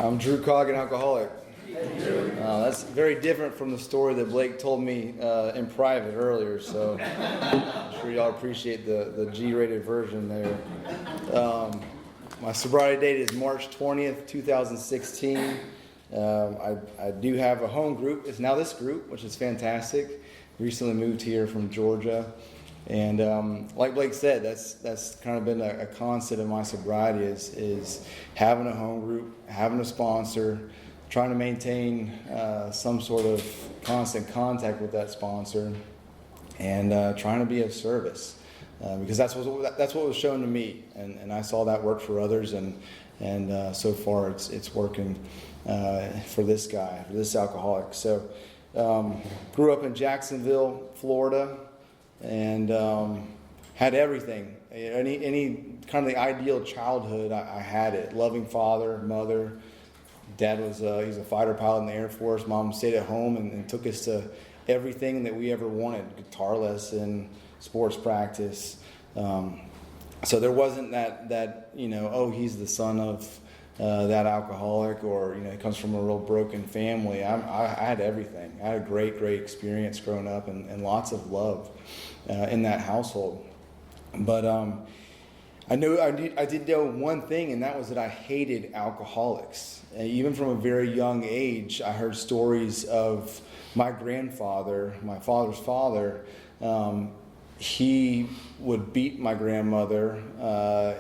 I'm Drew Cogg, an alcoholic. That's very different from the story that Blake told me in private earlier, so I'm sure y'all appreciate the G-rated version there. My sobriety date is March 20th, 2016. I do have a home group. It's now this group, which is fantastic. Recently moved here from Georgia. And like Blake said, that's kind of been a constant of my sobriety is having a home group, having a sponsor, trying to maintain some sort of constant contact with that sponsor, and trying to be of service because that's what was shown to me, and I saw that work for others, and so far it's working for this guy, for this alcoholic. So grew up in Jacksonville, Florida. And had everything, any kind of the ideal childhood. I had it. Loving father, mother. Dad was he's a fighter pilot in the Air Force. Mom stayed at home and took us to everything that we ever wanted: guitar lesson, sports practice. So there wasn't that oh, he's the son of that alcoholic, or he comes from a real broken family. I had everything. I had a great experience growing up, and lots of love in that household. But I did know one thing, and that was that I hated alcoholics. And even from a very young age, I heard stories of my grandfather, my father's father. He would beat my grandmother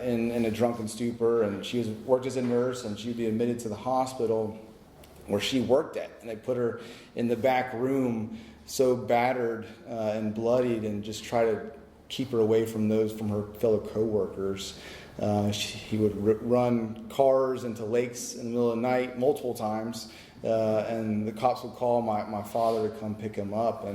in a drunken stupor, and she worked as a nurse, and she would be admitted to the hospital where she worked at, and they put her in the back room, so battered and bloodied, and just try to keep her away from her fellow coworkers. He would run cars into lakes in the middle of the night multiple times, and the cops would call my father to come pick him up,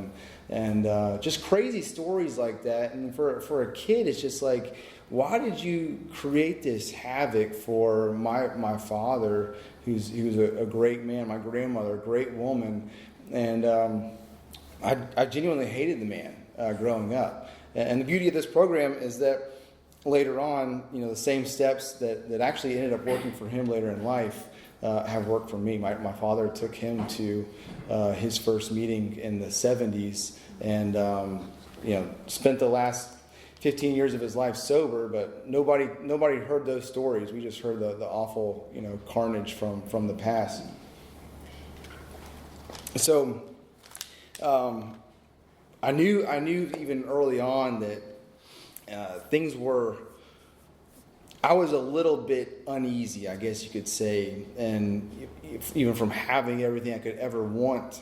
and just crazy stories like that. And for a kid, it's just like, why did you create this havoc for my father, who's a great man, my grandmother, a great woman, and I genuinely hated the man growing up. And the beauty of this program is that later on, the same steps that actually ended up working for him later in life have worked for me. My father took him to his first meeting in the 70s, and spent the last 15 years of his life sober. But nobody heard those stories. We just heard the awful carnage from the past. So I knew even early on that things were. I was a little bit uneasy, I guess you could say, and even from having everything I could ever want.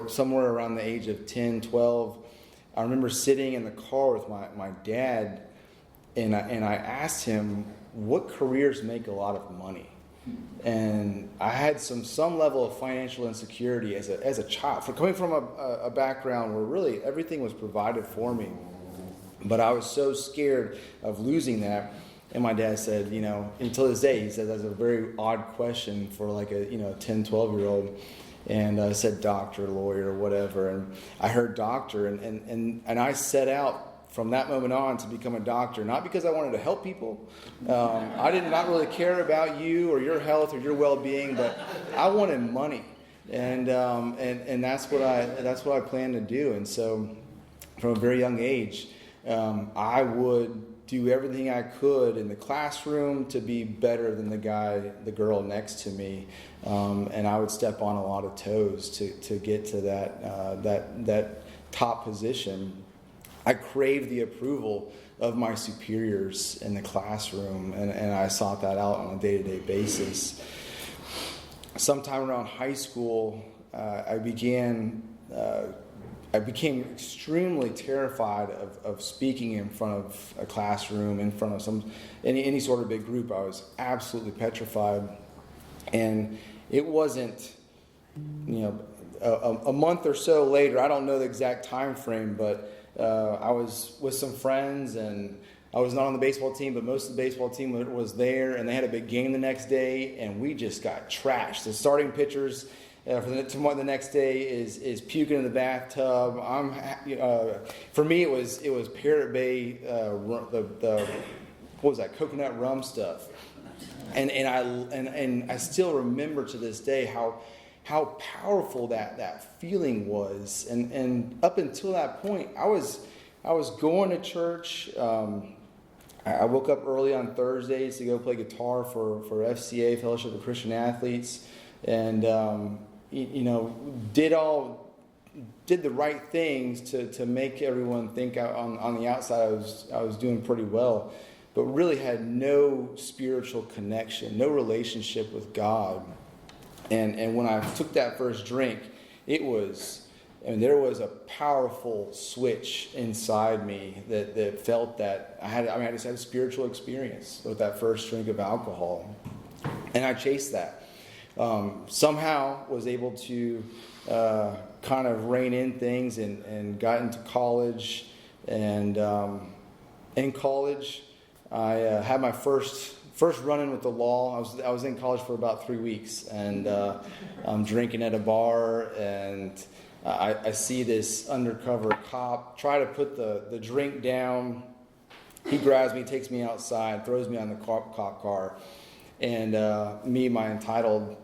Somewhere around the age of 10, 12, I remember sitting in the car with my dad, and I asked him, what careers make a lot of money? And I had some level of financial insecurity as a child, coming from a background where really everything was provided for me. But I was so scared of losing that. And my dad said, until this day, he said that's a very odd question for like a 10, 12-year-old. And I said doctor, lawyer, whatever. And I heard doctor, and I set out from that moment on to become a doctor, not because I wanted to help people. I did not really care about you or your health or your well-being, but I wanted money. And that's what I planned to do. And so from a very young age, I would do everything I could in the classroom to be better than the girl next to me, and I would step on a lot of toes to get to that top position. I craved the approval of my superiors in the classroom, and I sought that out on a day-to-day basis. Sometime around high school, I became extremely terrified of speaking in front of a classroom, in front of any sort of big group. I was absolutely petrified. And it wasn't, a month or so later, I don't know the exact time frame, but I was with some friends, and I was not on the baseball team, but most of the baseball team was there, and they had a big game the next day, and we just got trashed. The starting pitchers for the next day is puking in the bathtub. For me it was Parrot Bay, what was that, coconut rum stuff. And I still remember to this day how powerful that feeling was. And up until that point, I was going to church. I woke up early on Thursdays to go play guitar for FCA, Fellowship of Christian Athletes, and did the right things to make everyone think on the outside I was doing pretty well, but really had no spiritual connection, no relationship with God. And when I took that first drink, there was a powerful switch inside me that felt that I just had a spiritual experience with that first drink of alcohol. And I chased that. Somehow was able to kind of rein in things and got into college. And in college, I had my first run-in with the law. I was in college for about 3 weeks, and I'm drinking at a bar, and I see this undercover cop try to put the drink down. He grabs me, takes me outside, throws me on the cop car, and my entitled,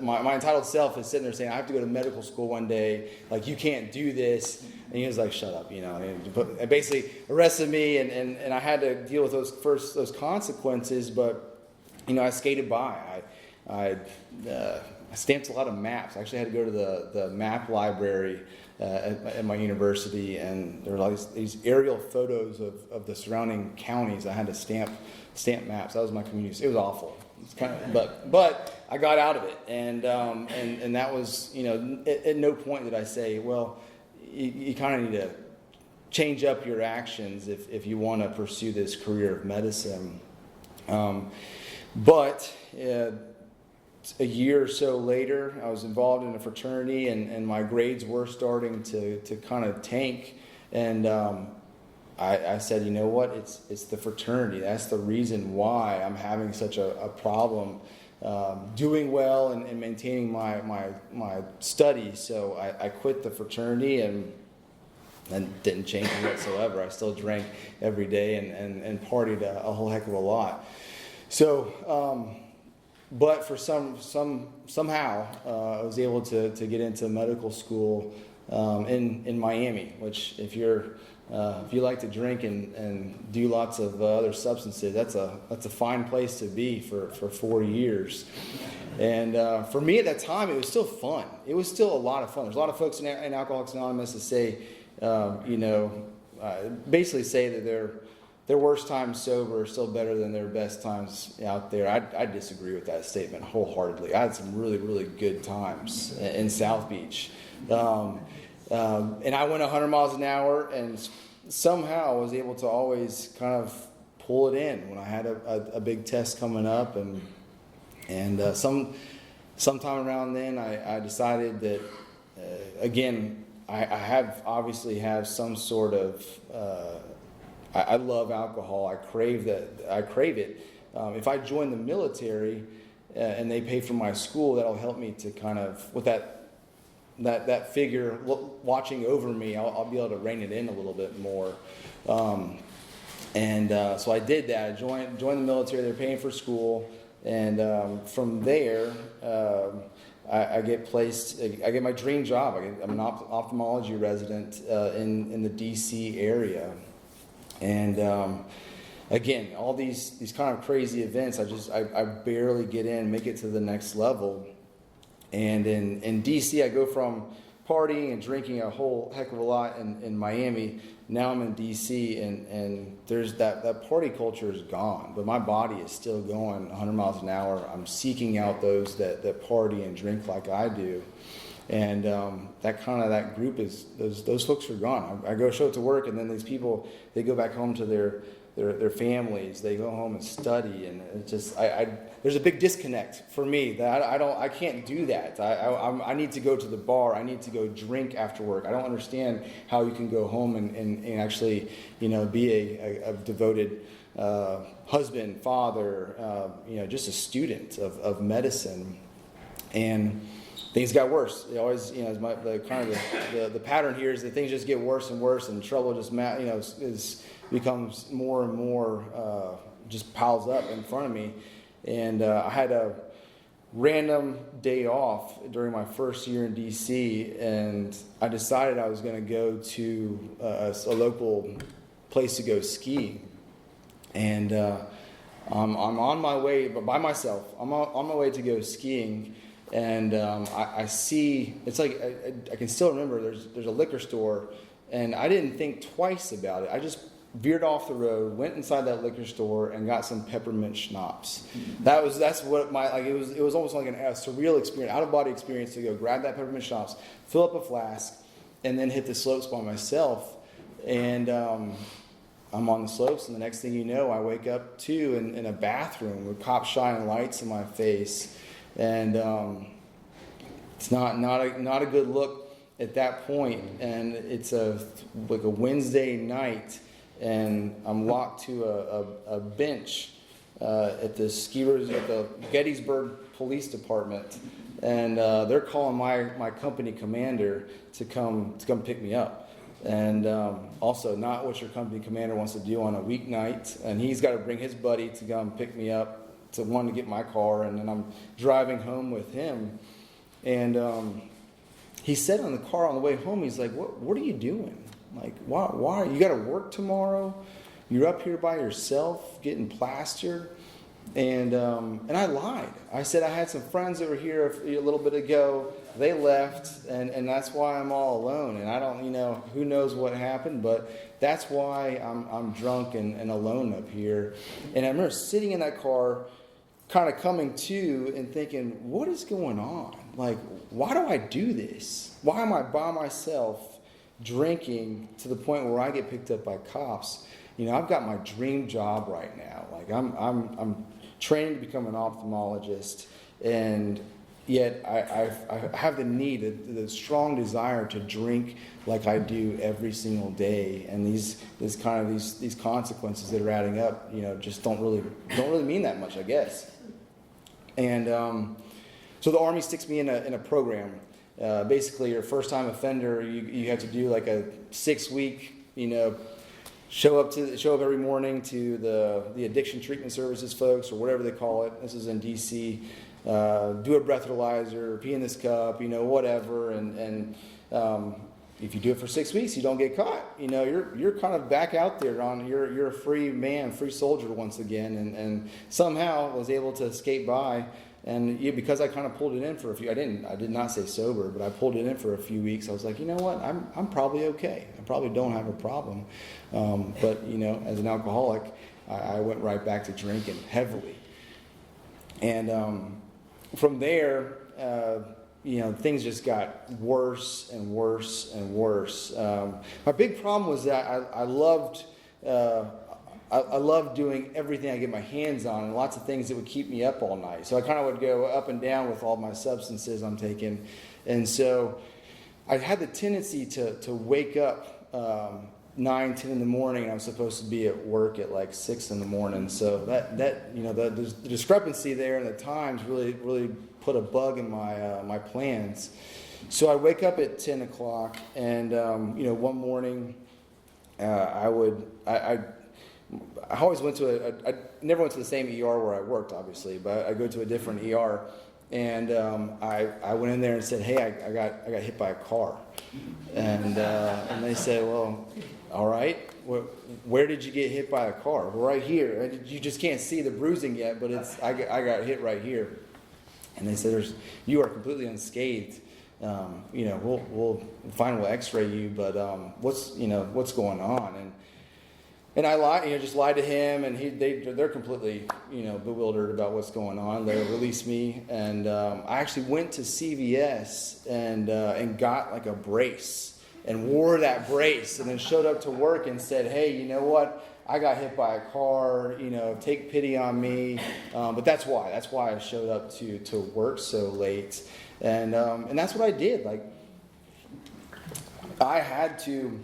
my entitled self is sitting there saying, I have to go to medical school one day. Like, you can't do this. And he was like, shut up, and basically arrested me, and I had to deal with those consequences. But I skated by. I stamped a lot of maps. I actually had to go to the map library at my university, and there were all these aerial photos of the surrounding counties. I had to stamp maps. That was my community. It was awful. It's kind of, but I got out of it, and that was, at no point did I say, well, you kind of need to change up your actions if you want to pursue this career of medicine. But a year or so later, I was involved in a fraternity, and my grades were starting to kind of tank. And I said, you know what? It's the fraternity. That's the reason why I'm having such a problem doing well and maintaining my studies. So I quit the fraternity and didn't change it whatsoever. I still drank every day and partied a whole heck of a lot. So, but for somehow I was able to get into medical school in Miami, which if you like to drink and do lots of other substances, that's a fine place to be for 4 years. And for me at that time, it was still fun. It was still a lot of fun. There's a lot of folks in Alcoholics Anonymous that say, basically say that their worst times sober are still better than their best times out there. I disagree with that statement wholeheartedly. I had some really, really good times in South Beach. And I went 100 miles an hour, and somehow I was able to always kind of pull it in when I had a big test coming up. And sometime around then, I decided that, again, I obviously have some sort of, I love alcohol. I crave it. If I join the military and they pay for my school, that'll help me to kind of, with that figure watching over me, I'll be able to rein it in a little bit more. So I did that. I joined the military. They're paying for school. And from there, I get placed. I get my dream job. I'm an ophthalmology resident in the D.C. area, and again, all these kind of crazy events. I barely get in, make it to the next level. And in D.C., I go from partying and drinking a whole heck of a lot in Miami. Now I'm in D.C. and there's that party culture is gone, but my body is still going 100 miles an hour. I'm seeking out those that party and drink like I do, and that group is those folks are gone. I go show up to work, and then these people, they go back home to their families. They go home and study, and it's just there's a big disconnect for me that I can't do that. I need to go to the bar. I need to go drink after work. I don't understand how you can go home and actually be a devoted husband, father, just a student of medicine. And things got worse. It always, the pattern here is that things just get worse and worse, and trouble just becomes more and more just piles up in front of me. And I had a random day off during my first year in DC, and I decided I was going to go to a local place to go skiing. And I'm on my way, but by myself. I'm on my way to go skiing, and I see, it's like, I can still remember, there's a liquor store, and I didn't think twice about it. I just veered off the road, went inside that liquor store, and got some peppermint schnapps. That's what it was almost like a surreal experience, out of body experience, to go grab that peppermint schnapps, fill up a flask, and then hit the slopes by myself. And I'm on the slopes, and the next thing you know, I wake up in a bathroom with cops shining lights in my face, and it's not a good look at that point. And it's like a Wednesday night, and I'm locked to a bench at the Gettysburg Police Department, and they're calling my company commander to come pick me up. And also not what your company commander wants to do on a weeknight. And he's got to bring his buddy to come pick me up to get my car. And then I'm driving home with him. And he said on the car on the way home, he's like, what are you doing? Like, why? You got to work tomorrow? You're up here by yourself getting plastered? And I lied. I said I had some friends that were here a little bit ago. They left, and that's why I'm all alone. And I don't, who knows what happened, but that's why I'm drunk and alone up here. And I remember sitting in that car, kind of coming to and thinking, what is going on? Like, why do I do this? Why am I by myself drinking to the point where I get picked up by cops? I've got my dream job right now. Like, I'm training to become an ophthalmologist, and yet I have the need, the strong desire to drink like I do every single day. And these consequences that are adding up, just don't really mean that much, I guess. And so the Army sticks me in a program. Basically, your first time offender, you have to do like a 6-week, show up every morning to the addiction treatment services folks, or whatever they call it. This is in DC. Do a breathalyzer, pee in this cup, whatever. And if you do it for 6 weeks, you don't get caught. You're kind of back out there you're a free man, free soldier once again. And somehow was able to escape by. And because I kind of pulled it in for a few, I did not say sober, but I pulled it in for a few weeks. I was like, you know what, I'm probably okay. I probably don't have a problem. But as an alcoholic, I went right back to drinking heavily. And from there, things just got worse and worse and worse. My big problem was that I loved doing everything I get my hands on, and lots of things that would keep me up all night. So I kind of would go up and down with all my substances I'm taking. And so I had the tendency to wake up 9, 10 in the morning, and I was supposed to be at work at like 6 in the morning. So the discrepancy there and the times really put a bug in my plans. So I wake up at 10 o'clock, and one morning I always went to I never went to the same ER where I worked, obviously, but I go to a different ER, and I went in there and said, hey, I got hit by a car, and they said, well, all right, where did you get hit by a car? Well, right here. You just can't see the bruising yet, but I got hit right here, and they said, you are completely unscathed. We'll we'll X-ray you, but what's going on? And I lied, just lied to him, and they're completely, bewildered about what's going on. They released me, and I actually went to CVS and got like a brace and wore that brace, and then showed up to work and said, hey, you know what? I got hit by a car. Take pity on me. But that's why I showed up to work so late, and that's what I did. Like, I had to.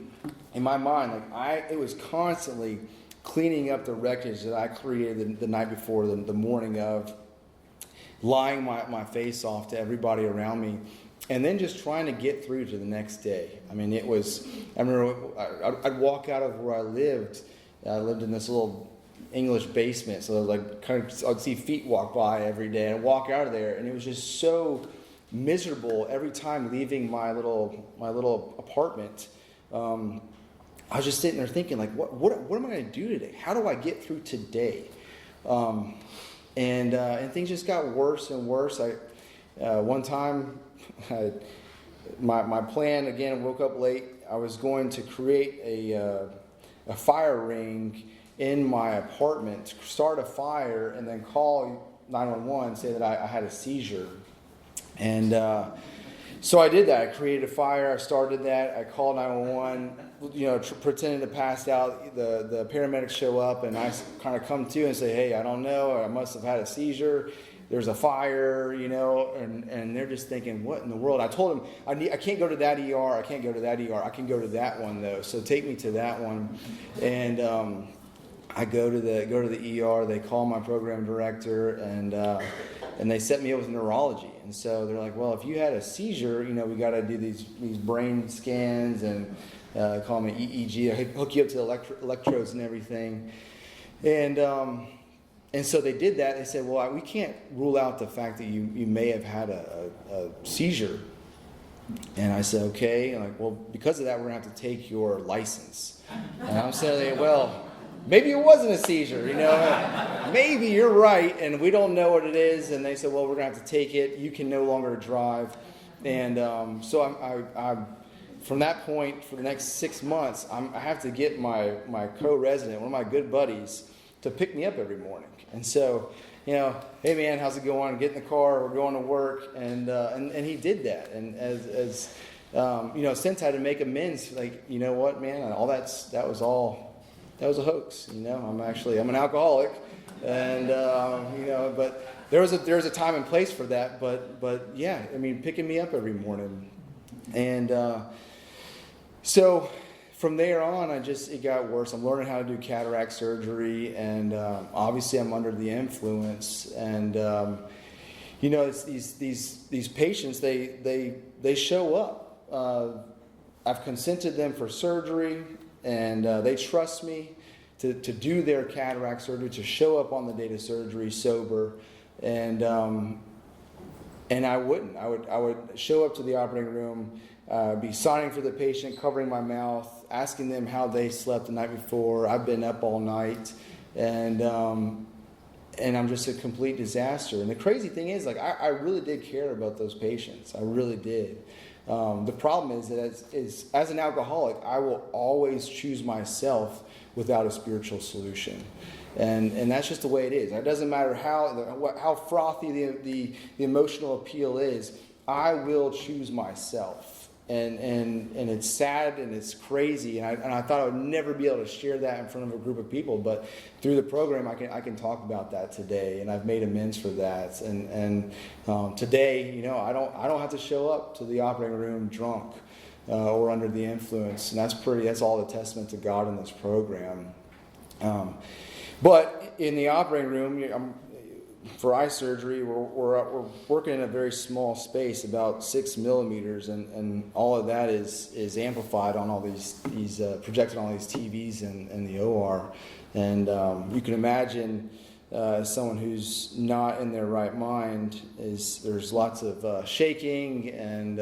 In my mind, it was constantly cleaning up the wreckage that I created the night before, the morning of, lying my face off to everybody around me, and then just trying to get through to the next day. I mean, I remember I'd walk out of where I lived. I lived in this little English basement. So like kind of I'd see feet walk by every day, and I'd walk out of there, and it was just so miserable every time leaving my little apartment. I was just sitting there thinking, like, what am I going to do today? How do I get through today? And things just got worse and worse. One time, my plan again. Woke up late. I was going to create a fire ring in my apartment, start a fire, and then call 911, say that I had a seizure. And so I did that. I created a fire. I started that. I called 911, pretending to pass out. The paramedics show up, and I kind of come to and say, hey, I don't know. I must have had a seizure. There's a fire, and they're just thinking, what in the world? I told them, I can't go to that ER. I can't go to that ER. I can go to that one, though. So take me to that one. And I go to the ER. They call my program director, and they set me up with neurology. And so they're like, well, if you had a seizure, we got to do these brain scans and call them an EEG. I hook you up to the electrodes and everything. And so they did that. They said, well, we can't rule out the fact that you may have had a seizure. And I said, okay. I'm like, well, because of that, we're going to have to take your license. And I'm saying, well, maybe it wasn't a seizure, Maybe you're right, and we don't know what it is. And they said, well, we're going to have to take it. You can no longer drive. And so I'm from that point, for the next 6 months, I have to get my co-resident, one of my good buddies, to pick me up every morning. And so, hey man, how's it going? Get in the car, we're going to work, and he did that. And as since I had to make amends, like, you know what, man, all that was a hoax. I'm an alcoholic, and but there was a time and place for that. But yeah, picking me up every morning, and so. From there on, it got worse. I'm learning how to do cataract surgery, and obviously I'm under the influence. And it's these patients. They show up. I've consented them for surgery, and they trust me to do their cataract surgery, to show up on the day of surgery sober, and I wouldn't. I would show up to the operating room. Be signing for the patient, covering my mouth, asking them how they slept the night before. I've been up all night, and I'm just a complete disaster. And the crazy thing is, like, I really did care about those patients. I really did. The problem is that as an alcoholic, I will always choose myself without a spiritual solution. And that's just the way it is. It doesn't matter how frothy the emotional appeal is. I will choose myself. And it's sad and it's crazy, and I thought I would never be able to share that in front of a group of people, but through the program I can talk about that today, and I've made amends for that. And today, I don't have to show up to the operating room drunk or under the influence, and that's all the testament to God in this program. But in the operating room, for eye surgery, we're working in a very small space, about 6 millimeters, and all of that is amplified on all these projected on all these TVs in the OR, and you can imagine someone who's not in their right mind there's lots of shaking, and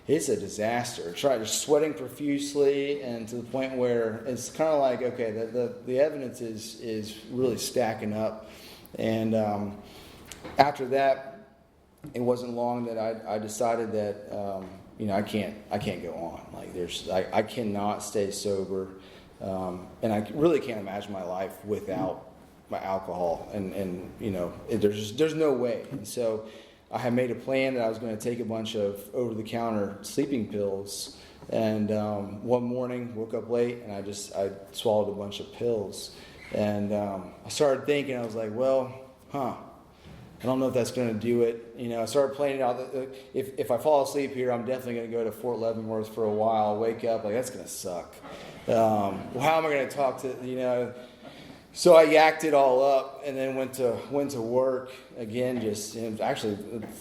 it's a disaster. Just sweating profusely, and to the point where it's kind of like, okay, the evidence is really stacking up. And after that, it wasn't long that I decided that I can't go on. Like I cannot stay sober, and I really can't imagine my life without my alcohol. And there's no way. And so I had made a plan that I was going to take a bunch of over-the-counter sleeping pills. And one morning, woke up late, and I swallowed a bunch of pills. And I started thinking, I was like, well, I don't know if that's going to do it. I started playing it out. If I fall asleep here, I'm definitely going to go to Fort Leavenworth for a while, wake up, like, that's going to suck. How am I going to talk to, So I yacked it all up, and then went to work again. Actually,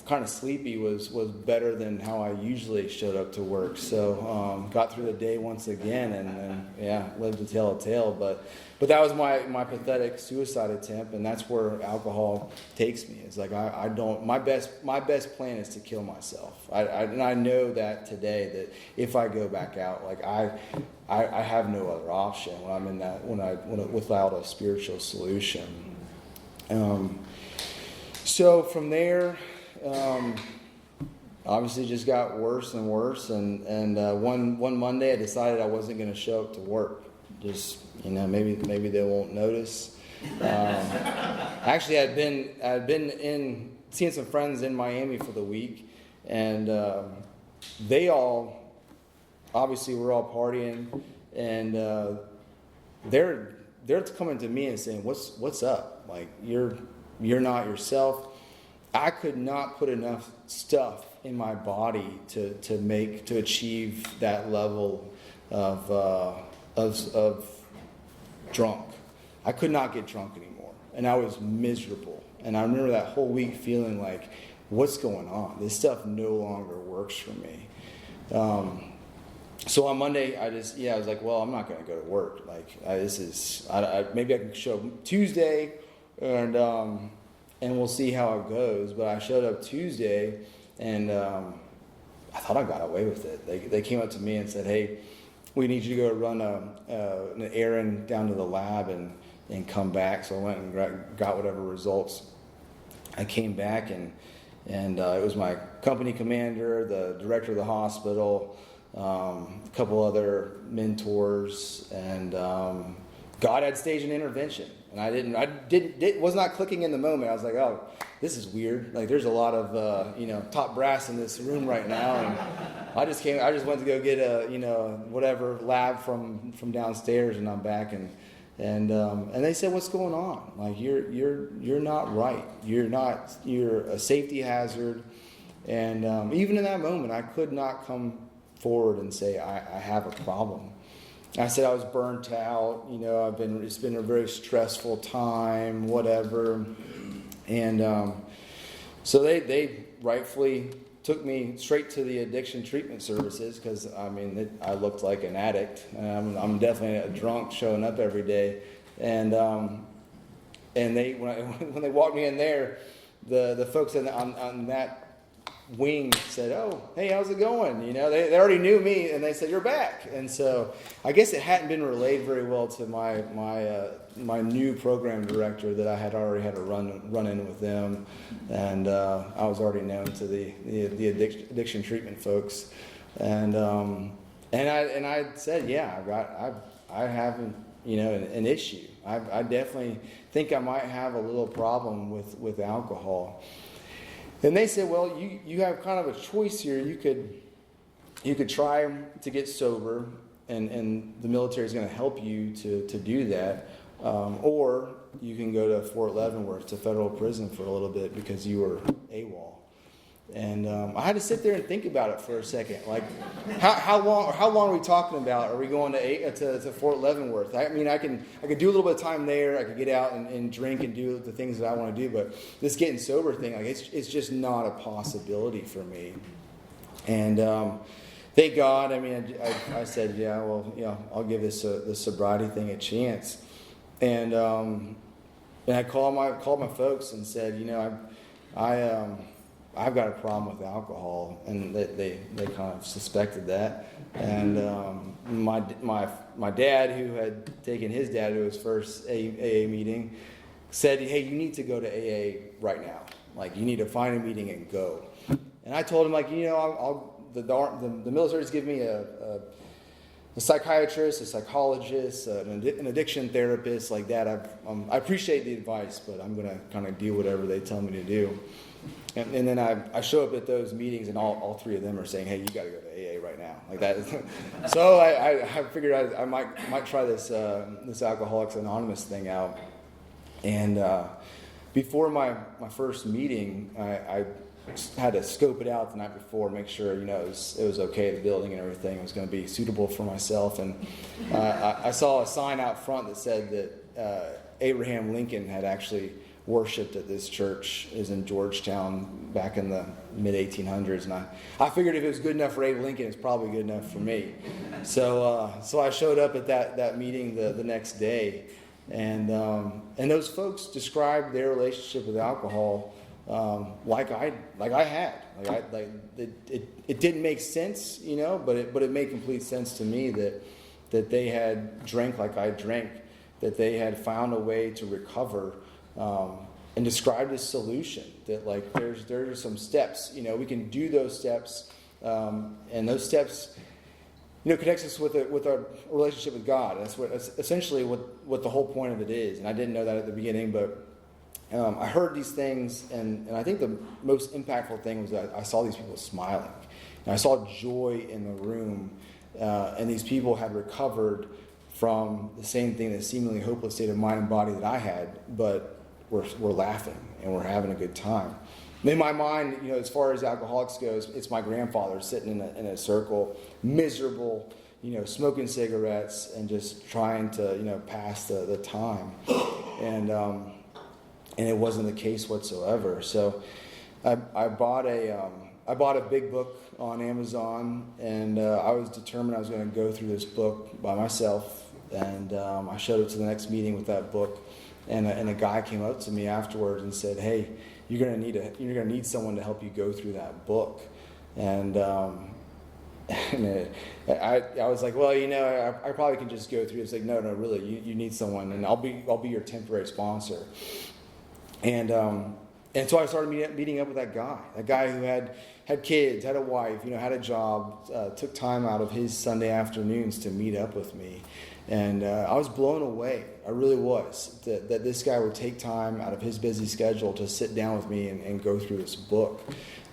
kind of sleepy was better than how I usually showed up to work. So got through the day once again, and lived to tell a tale. But But that was my pathetic suicide attempt, and that's where alcohol takes me. It's like I don't. My best plan is to kill myself. And I know that today, that if I go back out, like I have no other option when I'm in that without a spiritual solution. So from there, obviously just got worse and worse. And one Monday I decided I wasn't going to show up to work. Just, maybe they won't notice. Actually, I'd been seeing some friends in Miami for the week, and they all obviously were all partying, and they're coming to me and saying, "What's up? Like you're not yourself." I could not put enough stuff in my body to achieve that level of drunk. I could not get drunk anymore, and I was miserable. And I remember that whole week feeling like, what's going on? This stuff no longer works for me. So on Monday, I was like, well, I'm not going to go to work. Like maybe I can show up Tuesday, and we'll see how it goes. But I showed up Tuesday, and I thought I got away with it. They came up to me and said, hey, we need you to go run an errand down to the lab and come back. So I went and got whatever results. I came back, and it was my company commander, the director of the hospital, a couple other mentors, and God had staged an intervention. And I was not clicking in the moment. I was like, oh, this is weird. Like there's a lot of top brass in this room right now, and I just went to go get a whatever lab from downstairs, and I'm back, and they said, what's going on? Like you're not right. You're a safety hazard. And even in that moment, I could not come forward and say I have a problem. I said I was burnt out. It's been a very stressful time, whatever. And so they rightfully took me straight to the addiction treatment services, because I looked like an addict. I'm definitely a drunk showing up every day. And they when they walked me in there, the folks on that wing said, oh, hey, how's it going? They already knew me, and they said, you're back. And so I guess it hadn't been relayed very well to my new program director that I had already had a run in with them, and I was already known to the addiction treatment folks, and I said, yeah, I have an issue. I definitely think I might have a little problem with alcohol. And they said, well, you have kind of a choice here. You could try to get sober, and the military is going to help you to do that, or you can go to Fort Leavenworth, to federal prison for a little bit because you were AWOL. And I had to sit there and think about it for a second. Like, how long are we talking about? Are we going to Fort Leavenworth? I could do a little bit of time there. I could get out and drink and do the things that I want to do. But this getting sober thing, like it's just not a possibility for me. And thank God. I said, yeah, well, I'll give the sobriety thing a chance. And I called my folks and said, I've got a problem with alcohol, and they kind of suspected that. And my dad, who had taken his dad to his first AA meeting, said, hey, you need to go to AA right now. Like, you need to find a meeting and go. And I told him, like, the military's give me a psychiatrist, a psychologist, an addiction therapist, like that. I appreciate the advice, but I'm going to kind of do whatever they tell me to do. And then I show up at those meetings, and all three of them are saying, hey, you got to go to AA right now. Like that. So I figured I might try this Alcoholics Anonymous thing out. And before my first meeting, I had to scope it out the night before, make sure it was okay, the building and everything was going to be suitable for myself. And I saw a sign out front that said that Abraham Lincoln had actually worshipped at this church, is in Georgetown back in the mid-1800s, and I figured if it was good enough for Abe Lincoln, it's probably good enough for me. So I showed up at that meeting the next day, And those folks described their relationship with alcohol like I had. It didn't make sense, but it made complete sense to me that they had drank like I drank, that they had found a way to recover, and described a solution that like there's some steps, we can do those steps, and those steps connects us with our relationship with God. That's essentially what the whole point of it is. And I didn't know that at the beginning, but I heard these things, and I think the most impactful thing was that I saw these people smiling. And I saw joy in the room, and these people had recovered from the same thing, the seemingly hopeless state of mind and body that I had, but we're laughing and we're having a good time. In my mind, as far as alcoholics goes, it's my grandfather sitting in a circle, miserable, smoking cigarettes and just trying to, pass the time. And it wasn't the case whatsoever. So I bought a big book on Amazon, and I was determined I was going to go through this book by myself. And I showed up to the next meeting with that book, and a guy came up to me afterwards and said, "Hey, you're gonna need someone to help you go through that book." And I was like, "Well, I probably can just go through it." It's like, no, really, you need someone, and I'll be your temporary sponsor. And so I started meeting up with that guy who had kids, had a wife, had a job, took time out of his Sunday afternoons to meet up with me. And I was blown away. I really was. That this guy would take time out of his busy schedule to sit down with me and go through this book.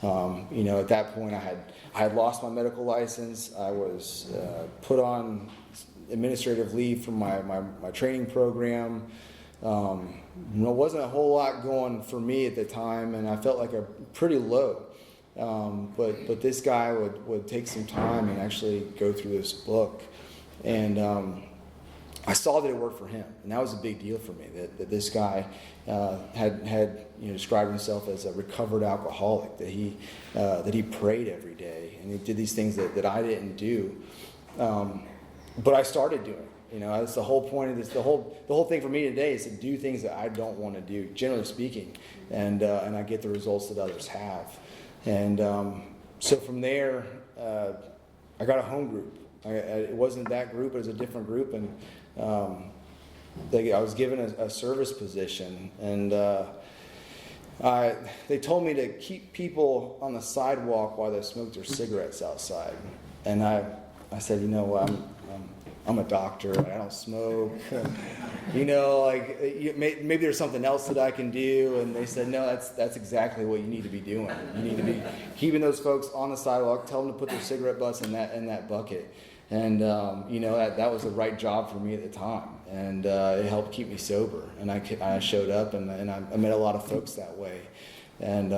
At that point, I had lost my medical license. I was put on administrative leave from my training program. There wasn't a whole lot going for me at the time, and I felt like a pretty low. But this guy would take some time and actually go through this book. And I saw that it worked for him, and that was a big deal for me. That this guy had described himself as a recovered alcoholic. That he prayed every day, and he did these things that I didn't do. But I started doing. That's the whole point of this. The whole thing for me today is to do things that I don't want to do, generally speaking, and I get the results that others have. And so from there, I got a home group. It wasn't that group; it was a different group, and I was given a service position, and they told me to keep people on the sidewalk while they smoked their cigarettes outside. And I said, I'm a doctor. I don't smoke. Maybe there's something else that I can do. And they said, no, that's exactly what you need to be doing. You need to be keeping those folks on the sidewalk. Tell them to put their cigarette butts in that bucket. And that was the right job for me at the time. And it helped keep me sober. And I showed up, and I met a lot of folks that way. And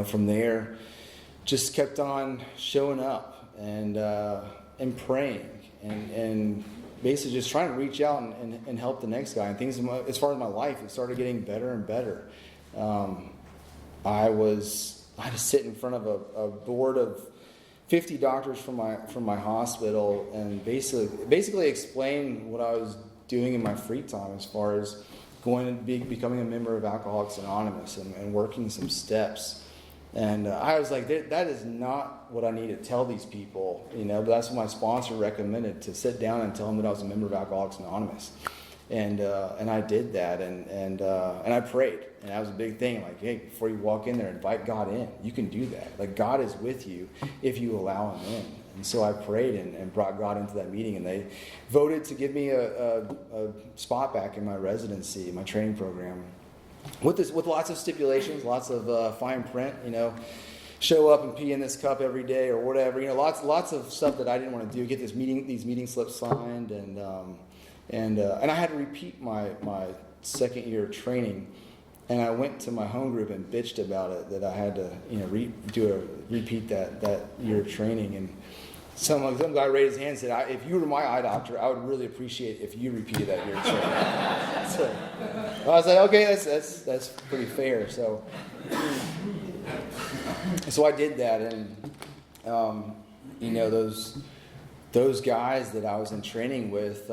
from there, just kept on showing up and praying. And basically just trying to reach out and help the next guy. And things, as far as my life, it started getting better and better. I had to sit in front of a board of 50 doctors from my hospital and basically explain what I was doing in my free time as far as going and becoming a member of Alcoholics Anonymous and working some steps. And I was like, that is not what I need to tell these people, but that's what my sponsor recommended, to sit down and tell them that I was a member of Alcoholics Anonymous. And I did that, and I prayed, and that was a big thing. Like, hey, before you walk in there, invite God in. You can do that. Like, God is with you if you allow Him in. And so I prayed and brought God into that meeting, and they voted to give me a spot back in my residency, my training program. With lots of stipulations, lots of fine print, show up and pee in this cup every day or whatever, lots of stuff that I didn't want to do. Get these meeting slips signed, and I had to repeat my second year of training, and I went to my home group and bitched about it, that I had to repeat that year of training. And some guy raised his hand and said, if you were my eye doctor, I would really appreciate if you repeated that year of training. So I was like, okay, that's pretty fair. So I did that, and those guys that I was in training with,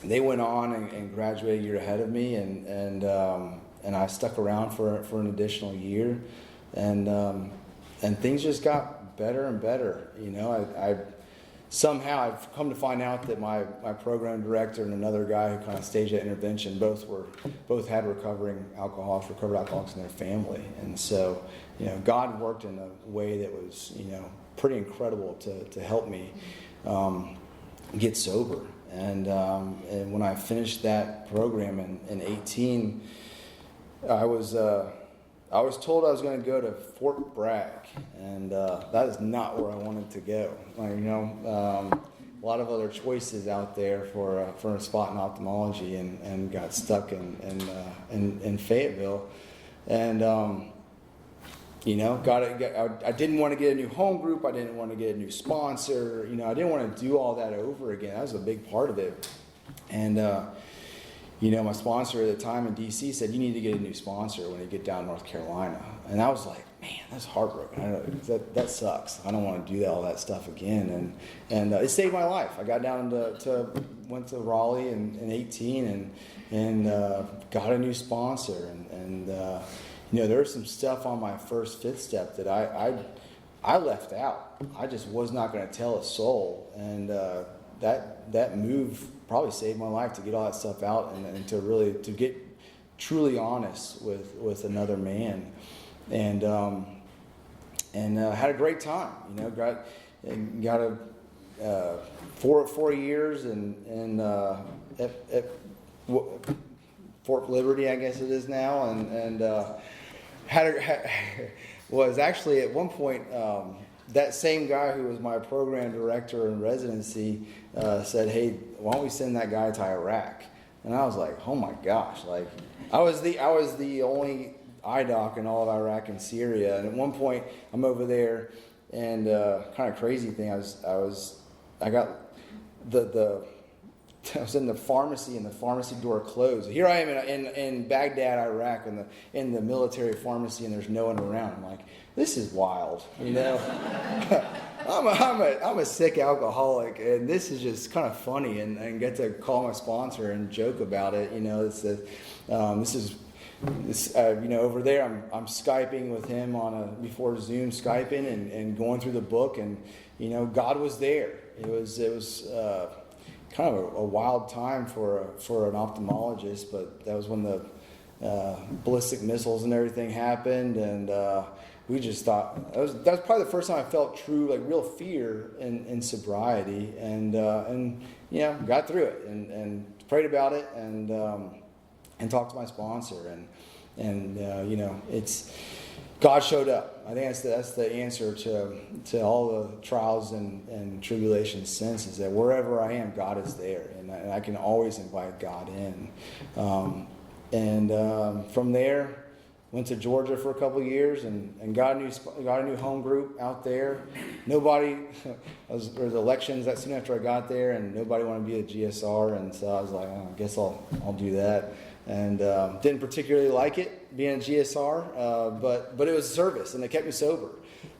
they went on and graduated a year ahead of me, and I stuck around for an additional year, and things just got better and better. You know, somehow I've come to find out that my program director and another guy who kind of staged that intervention both had recovered alcoholics in their family, and so, you know, God worked in a way that was, you know, pretty incredible to help me get sober. And when I finished that program in 18, I was told I was going to go to Fort Bragg, and that is not where I wanted to go. Like, you know, a lot of other choices out there for a spot in ophthalmology, and got stuck in Fayetteville, and you know, I didn't want to get a new home group. I didn't want to get a new sponsor. You know, I didn't want to do all that over again. That was a big part of it. And, you know, my sponsor at the time in D.C. said, you need to get a new sponsor when you get down to North Carolina. And I was like, man, that's heartbroken. That sucks. I don't want to do all that stuff again. And it saved my life. I got down went to Raleigh in 18 and got a new sponsor. And you know, there was some stuff on my first fifth step that I left out. I just was not going to tell a soul, and that move probably saved my life, to get all that stuff out and to get truly honest with another man, and had a great time. You know, got a 4 years and at Fort Liberty, I guess it is now, and was actually at one point, that same guy who was my program director in residency said, hey, why don't we send that guy to Iraq? And I was like, oh my gosh, like I was the only eye doc in all of Iraq and Syria. And at one point I'm over there, and kind of crazy thing, I was in the pharmacy, and the pharmacy door closed. Here I am in Baghdad, Iraq, in the military pharmacy, and there's no one around. I'm like, this is wild, you know. I'm a sick alcoholic, and this is just kind of funny, and get to call my sponsor and joke about it. You know, you know, over there I'm Skyping with him before Zoom Skyping and going through the book, and you know, God was there. It was kind of a wild time for an ophthalmologist, but that was when the ballistic missiles and everything happened, and we just thought that was probably the first time I felt true, like real fear in sobriety, and you know, got through it and prayed about it, and talked to my sponsor, and you know, God showed up. I think that's the answer to all the trials and tribulations since, is that wherever I am, God is there, and I can always invite God in. From there, went to Georgia for a couple of years and got a new home group out there. There was elections that soon after I got there, and nobody wanted to be a GSR, and so I was like, oh, I guess I'll do that. And didn't particularly like it, being a GSR, but it was service, and it kept me sober.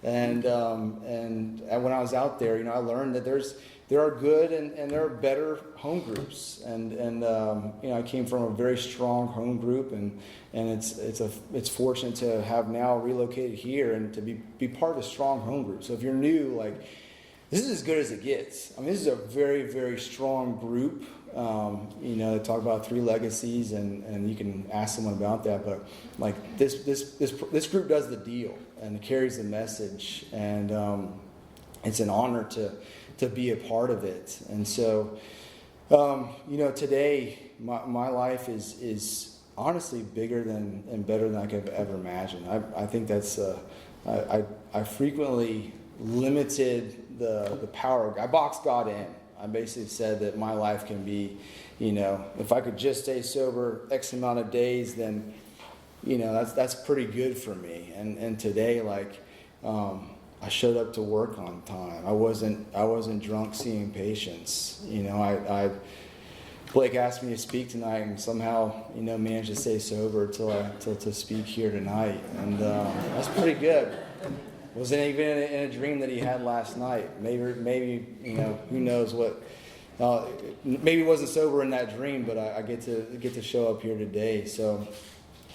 And when I was out there, you know, I learned that there are good and there are better home groups. And you know, I came from a very strong home group, and it's fortunate to have now relocated here and to be part of a strong home group. So if you're new, like, this is as good as it gets. I mean, this is a very, very strong group. You know, they talk about 3 legacies, and you can ask someone about that. But like this group does the deal and carries the message, and it's an honor to be a part of it. And so, you know, today my life is honestly bigger and better than I could have ever imagined. I think that's I frequently limited the power. I boxed God in. I basically said that my life can be, you know, if I could just stay sober X amount of days, then, you know, that's pretty good for me. And today, like, I showed up to work on time. I wasn't drunk seeing patients. You know, Blake asked me to speak tonight, and somehow, you know, managed to stay sober to speak here tonight, and that's pretty good. Wasn't even in a dream that he had last night. Maybe you know, who knows what maybe wasn't sober in that dream, but I get to show up here today. So,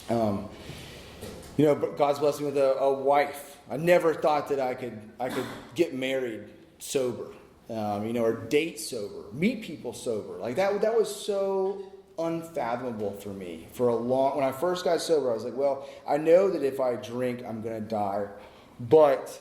God's blessed me with a wife. I never thought that I could get married sober, or date sober, meet people sober. Like that was so unfathomable for me. When I first got sober, I was like, well, I know that if I drink, I'm going to die, but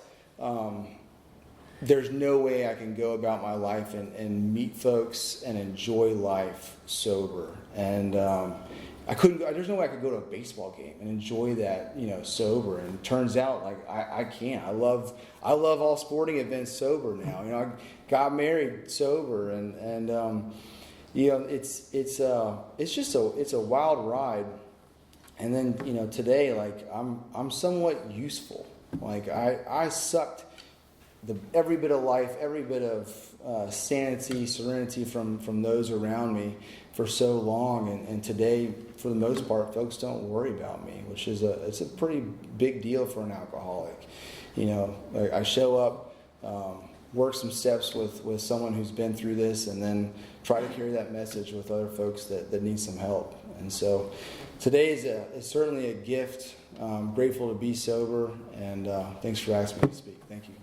there's no way I can go about my life and meet folks and enjoy life sober. And there's no way I could go to a baseball game and enjoy that, sober. And it turns out like I can't. I love all sporting events sober now. I got married sober, and it's a wild ride. And then today, like I'm somewhat useful. Like I sucked every bit of life, every bit of sanity, serenity from those around me for so long, and today, for the most part, folks don't worry about me, which is it's a pretty big deal for an alcoholic. Like I show up, work some steps with someone who's been through this, and then try to carry that message with other folks that need some help. And so today is certainly a gift. I'm grateful to be sober, and thanks for asking me to speak. Thank you.